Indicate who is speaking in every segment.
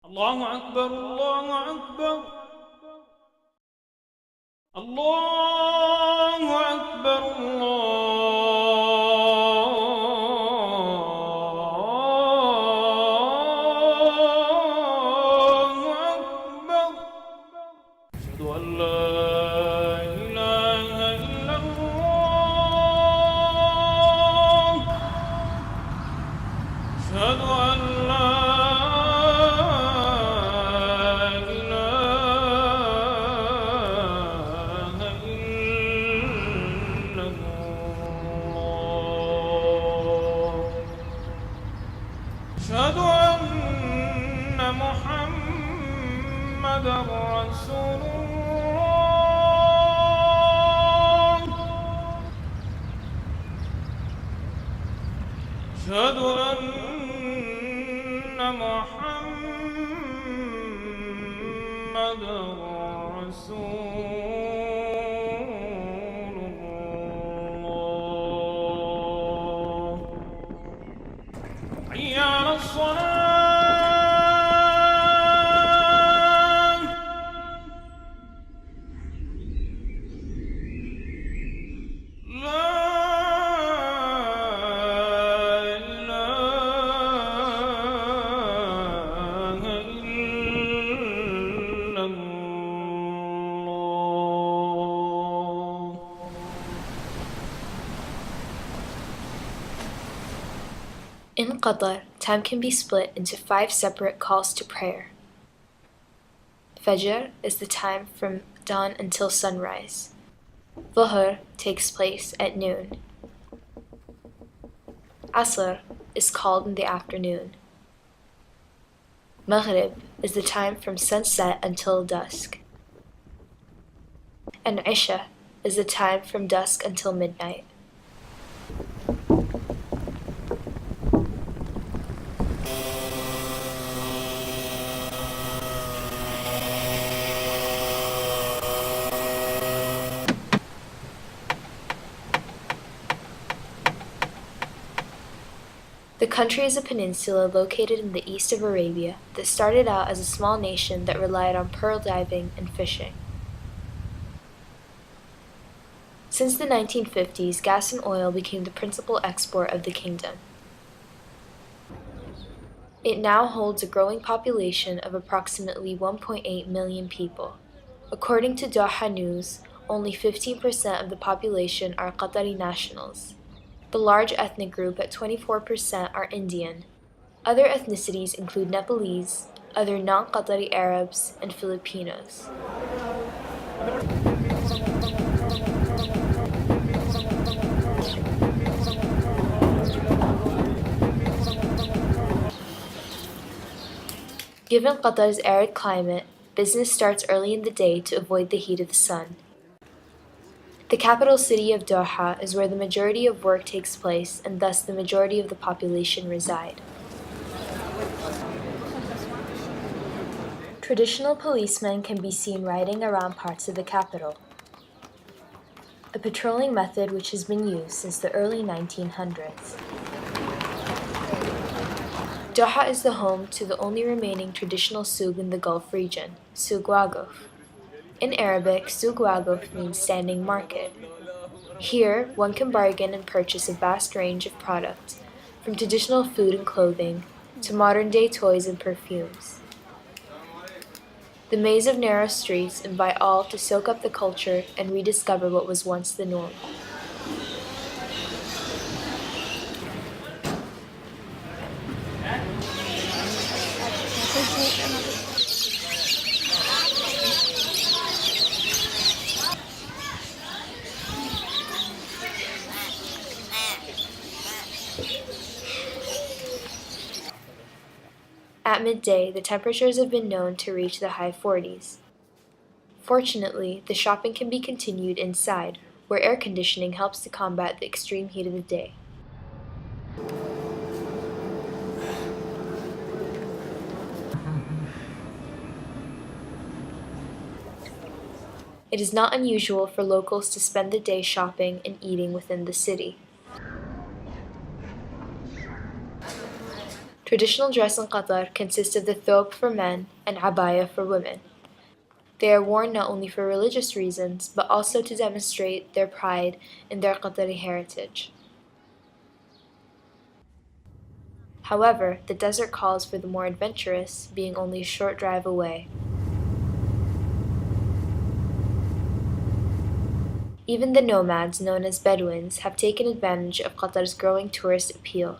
Speaker 1: الله أكبر الله أكبر الله أكبر الله أكبر أشهد أن لا إله إلا الله أشهد أن لا أشهد أن محمدا رسول الله أشهد أن محمدا رسول الله حي على الصلاة لا إله إلا الله
Speaker 2: In Qatar, time can be split into 5 separate calls to prayer. Fajr is the time from dawn until sunrise. Dhuhr takes place at noon. Asr is called in the afternoon. Maghrib is the time from sunset until dusk. And Isha is the time from dusk until midnight. The country is a peninsula located in the east of Arabia that started out as a small nation that relied on pearl diving and fishing. Since the 1950s, gas and oil became the principal export of the kingdom. It now holds a growing population of approximately 1.8 million people. According to Doha News, only 15% of the population are Qatari nationals. The large ethnic group at 24% are Indian. Other ethnicities include Nepalese, other non-Qatari Arabs, and Filipinos. Given Qatar's arid climate, business starts early in the day to avoid the heat of the sun. The capital city of Doha is where the majority of work takes place and thus the majority of the population reside. Traditional policemen can be seen riding around parts of the capital, a patrolling method which has been used since the early 1900s. Doha is the home to the only remaining traditional souk in the Gulf region, Souk Waqf. In Arabic, Souk Waqf means standing market. Here, one can bargain and purchase a vast range of products, from traditional food and clothing to modern-day toys and perfumes. The maze of narrow streets invite all to soak up the culture and rediscover what was once the norm. At midday, the temperatures have been known to reach the high 40s. Fortunately, the shopping can be continued inside, where air conditioning helps to combat the extreme heat of the day. It is not unusual for locals to spend the day shopping and eating within the city. Traditional dress in Qatar consists of the thobe for men and abaya for women. They are worn not only for religious reasons, but also to demonstrate their pride in their Qatari heritage. However, the desert calls for the more adventurous, being only a short drive away. Even the nomads, known as Bedouins, have taken advantage of Qatar's growing tourist appeal.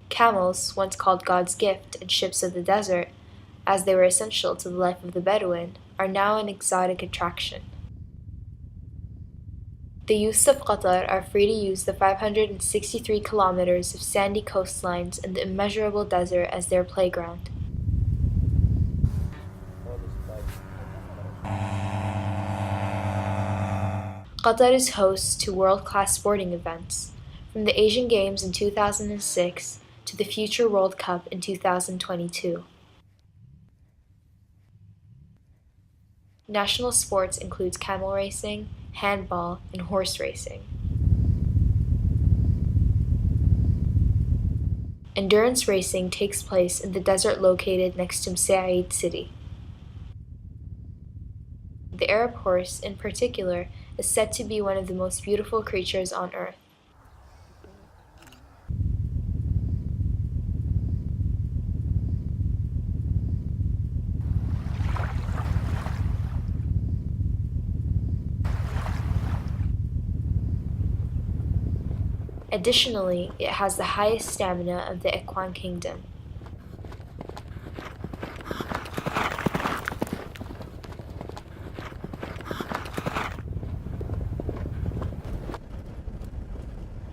Speaker 2: Camels, once called God's gift and ships of the desert, as they were essential to the life of the Bedouin, are now an exotic attraction. The youths of Qatar are free to use the 563 kilometers of sandy coastlines and the immeasurable desert as their playground. Qatar is host to world-class sporting events, from the Asian Games in 2006 to the future World Cup in 2022. National sports includes camel racing, handball, and horse racing. Endurance racing takes place in the desert located next to Msa'id city. The Arab horse, in particular, is said to be one of the most beautiful creatures on earth. Additionally, it has the highest stamina of the Equine Kingdom.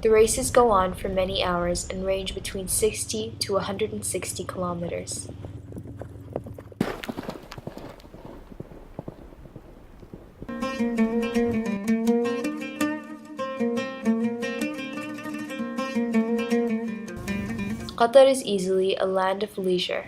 Speaker 2: The races go on for many hours and range between 60 to 160 kilometers. Qatar is easily a land of leisure.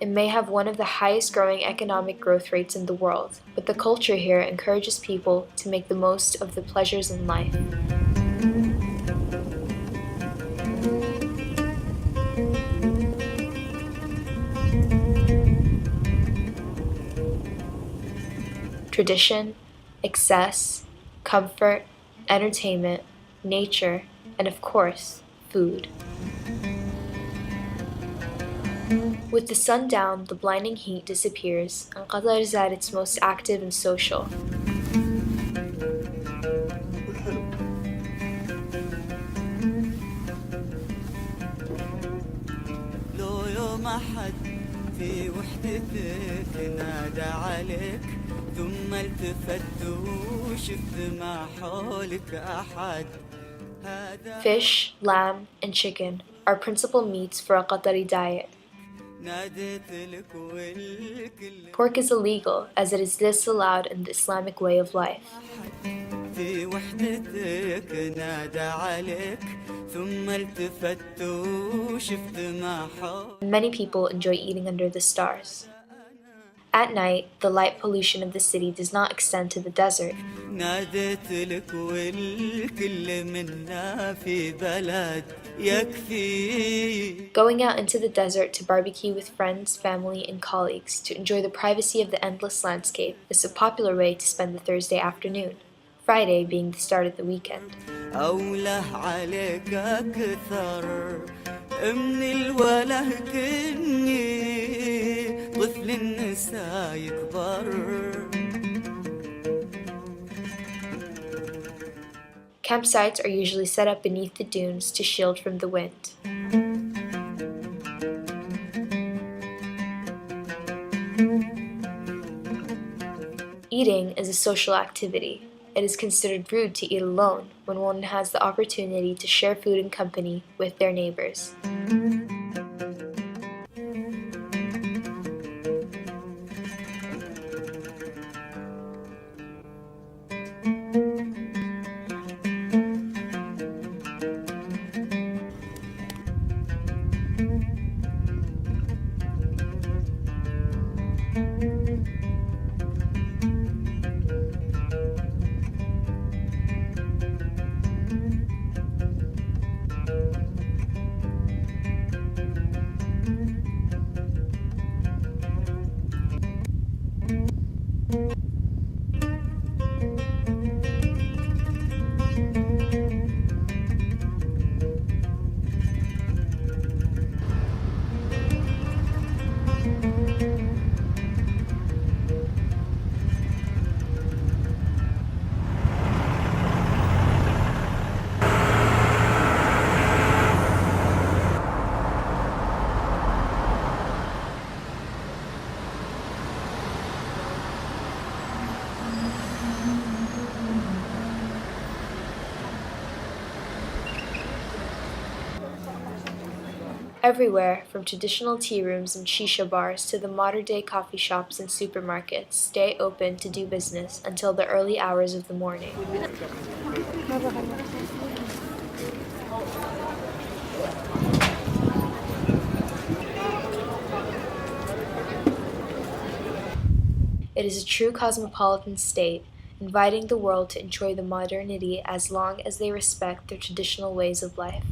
Speaker 2: It may have one of the highest growing economic growth rates in the world, but the culture here encourages people to make the most of the pleasures in life. Tradition, excess, comfort, entertainment, nature, and of course, food. With the sun down, the blinding heat disappears, and Qatar is at its most active and social.
Speaker 3: لو يوم أحد في وحدتك نادى عليك ثم التفت وشفت ما حولك أحد.
Speaker 2: Fish, lamb, and chicken are principal meats for a Qatari diet. Pork is illegal as it is disallowed in the Islamic way of life. Many people enjoy eating under the stars. At night, the light pollution of the city does not extend to the desert. Going out into the desert to barbecue with friends, family, and colleagues to enjoy the privacy of the endless landscape is a popular way to spend the Thursday afternoon, Friday being the start of the weekend. من الوله كني طفل النساء يكبر. Campsites are usually set up beneath the dunes to shield from the wind. Eating is a social activity. It is considered rude to eat alone when one has the opportunity to share food and company with their neighbors. Everywhere, from traditional tea rooms and shisha bars to the modern-day coffee shops and supermarkets, stay open to do business until the early hours of the morning. It is a true cosmopolitan state, inviting the world to enjoy the modernity as long as they respect their traditional ways of life.